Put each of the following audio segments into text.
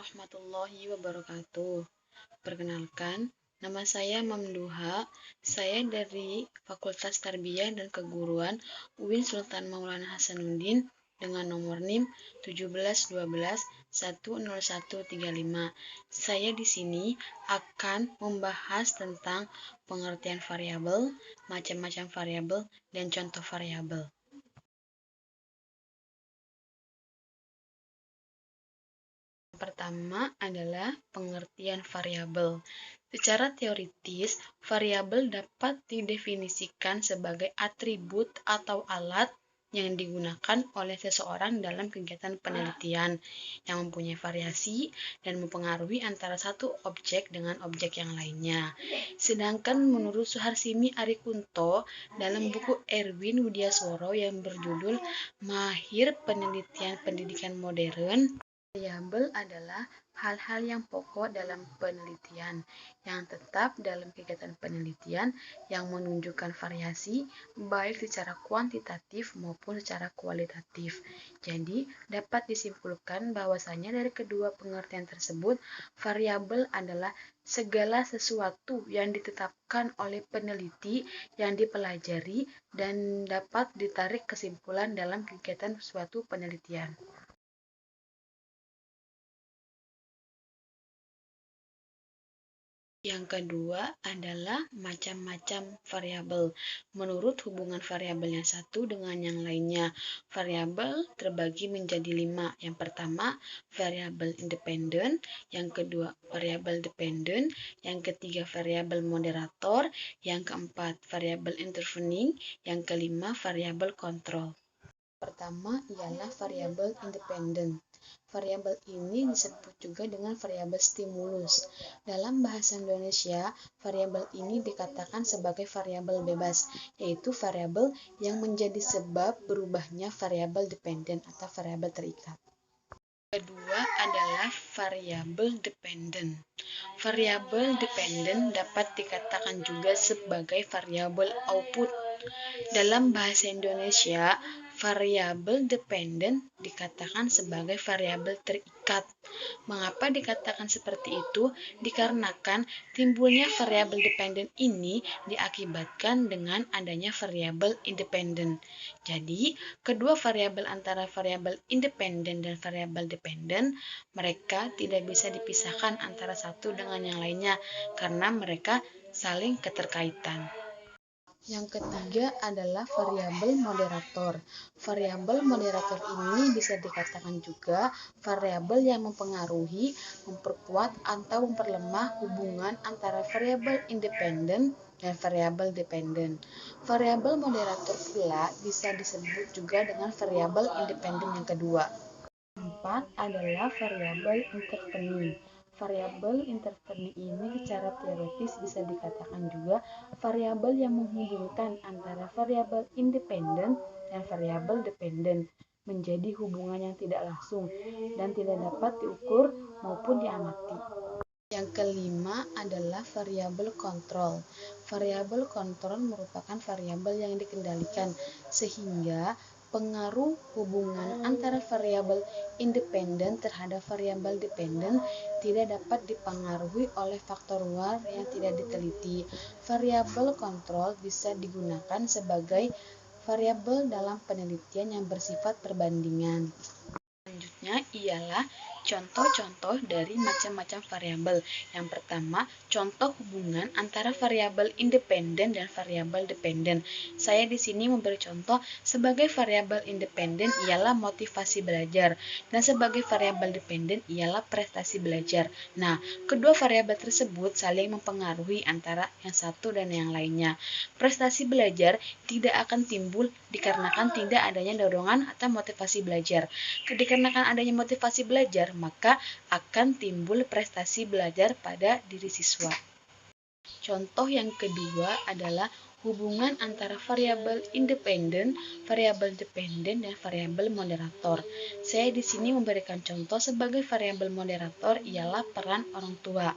warahmatullahi wabarakatuh. Perkenalkan, nama saya Mamduha. Saya dari Fakultas Tarbiyah dan Keguruan UIN Sultan Maulana Hasanuddin dengan nomor NIM 171210135. Saya di sini akan membahas tentang pengertian variabel, macam-macam variabel, dan contoh variabel. Pertama adalah pengertian variabel. Secara teoritis, variabel dapat didefinisikan sebagai atribut atau alat yang digunakan oleh seseorang dalam kegiatan penelitian yang mempunyai variasi dan mempengaruhi antara satu objek dengan objek yang lainnya. Sedangkan menurut Suharsimi Arikunto dalam buku Erwin Widyasworo yang berjudul Mahir Penelitian Pendidikan Modern, variabel adalah hal-hal yang pokok dalam penelitian, yang tetap dalam kegiatan penelitian yang menunjukkan variasi baik secara kuantitatif maupun secara kualitatif. Jadi, dapat disimpulkan bahwasanya dari kedua pengertian tersebut, variabel adalah segala sesuatu yang ditetapkan oleh peneliti yang dipelajari dan dapat ditarik kesimpulan dalam kegiatan suatu penelitian. Yang kedua adalah macam-macam variabel. Menurut hubungan variabel yang satu dengan yang lainnya, variabel terbagi menjadi 5. Yang pertama, variabel independen. Yang kedua, variabel dependen. Yang ketiga, variabel moderator. Yang keempat, variabel intervening. Yang kelima, variabel kontrol. Pertama ialah variabel independen. Variabel ini disebut juga dengan variabel stimulus. Dalam bahasa Indonesia, variabel ini dikatakan sebagai variabel bebas, yaitu variabel yang menjadi sebab berubahnya variabel dependen atau variabel terikat. Kedua adalah variabel dependen. Variabel dependen dapat dikatakan juga sebagai variabel output. Dalam bahasa Indonesia, variabel dependen dikatakan sebagai variabel terikat. Mengapa dikatakan seperti itu? Dikarenakan timbulnya variabel dependen ini diakibatkan dengan adanya variabel independen. Jadi, kedua variabel antara variabel independen dan variabel dependen, mereka tidak bisa dipisahkan antara satu dengan yang lainnya karena mereka saling keterkaitan. Yang ketiga adalah variabel moderator. Variabel moderator ini bisa dikatakan juga variabel yang mempengaruhi, memperkuat, atau memperlemah hubungan antara variabel independen dan variabel dependen. Variabel moderator pula bisa disebut juga dengan variabel independen yang kedua. Keempat adalah variabel intervening. Variabel intervening ini secara teoritis bisa dikatakan juga variabel yang menghubungkan antara variabel independen dan variabel dependen menjadi hubungan yang tidak langsung dan tidak dapat diukur maupun diamati. Yang kelima adalah variabel kontrol. Variabel kontrol merupakan variabel yang dikendalikan sehingga pengaruh hubungan antara variabel independen terhadap variabel dependen tidak dapat dipengaruhi oleh faktor luar yang tidak diteliti. Variabel kontrol bisa digunakan sebagai variabel dalam penelitian yang bersifat perbandingan. Selanjutnya ialah contoh-contoh dari macam-macam variabel. Yang pertama, contoh hubungan antara variabel independen dan variabel dependen. Saya di sini memberi contoh sebagai variabel independen ialah motivasi belajar dan sebagai variabel dependen ialah prestasi belajar. Nah, kedua variabel tersebut saling mempengaruhi antara yang satu dan yang lainnya. Prestasi belajar tidak akan timbul dikarenakan tidak adanya dorongan atau motivasi belajar. Dikarenakan adanya motivasi belajar, maka akan timbul prestasi belajar pada diri siswa. Contoh yang kedua adalah hubungan antara variabel independen, variabel dependen, dan variabel moderator. Saya di sini memberikan contoh sebagai variabel moderator ialah peran orang tua,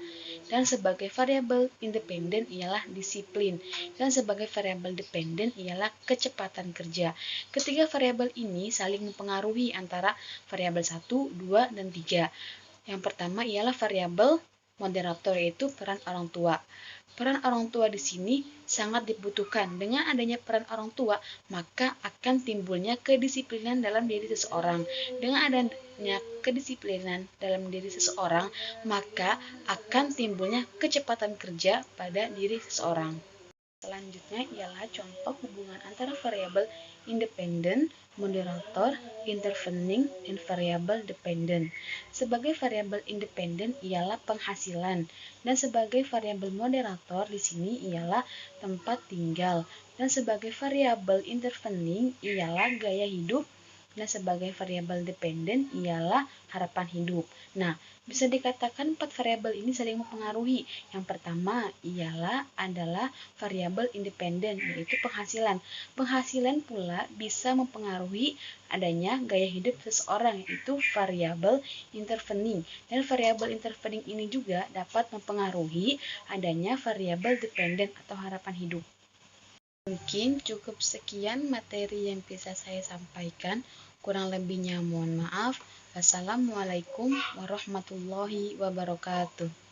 dan sebagai variabel independen ialah disiplin, dan sebagai variabel dependen ialah kecepatan kerja. Ketiga variabel ini saling mempengaruhi antara variabel 1, 2, dan 3. Yang pertama ialah variabel moderator, yaitu peran orang tua. Peran orang tua di sini sangat dibutuhkan. Dengan adanya peran orang tua, maka akan timbulnya kedisiplinan dalam diri seseorang. Dengan adanya kedisiplinan dalam diri seseorang, maka akan timbulnya kecepatan kerja pada diri seseorang. Selanjutnya ialah contoh hubungan antara variabel independen, moderator, intervening, dan variabel dependen. Sebagai variabel independen ialah penghasilan, dan sebagai variabel moderator di sini ialah tempat tinggal, dan sebagai variabel intervening ialah gaya hidup, dan sebagai variabel dependen ialah harapan hidup. Nah, bisa dikatakan 4 variabel ini saling mempengaruhi. Yang pertama adalah variabel independen, yaitu penghasilan. Penghasilan pula bisa mempengaruhi adanya gaya hidup seseorang, yaitu variabel intervening. Dan variabel intervening ini juga dapat mempengaruhi adanya variabel dependen atau harapan hidup. Mungkin cukup sekian materi yang bisa saya sampaikan. Kurang lebihnya mohon maaf. Wassalamualaikum warahmatullahi wabarakatuh.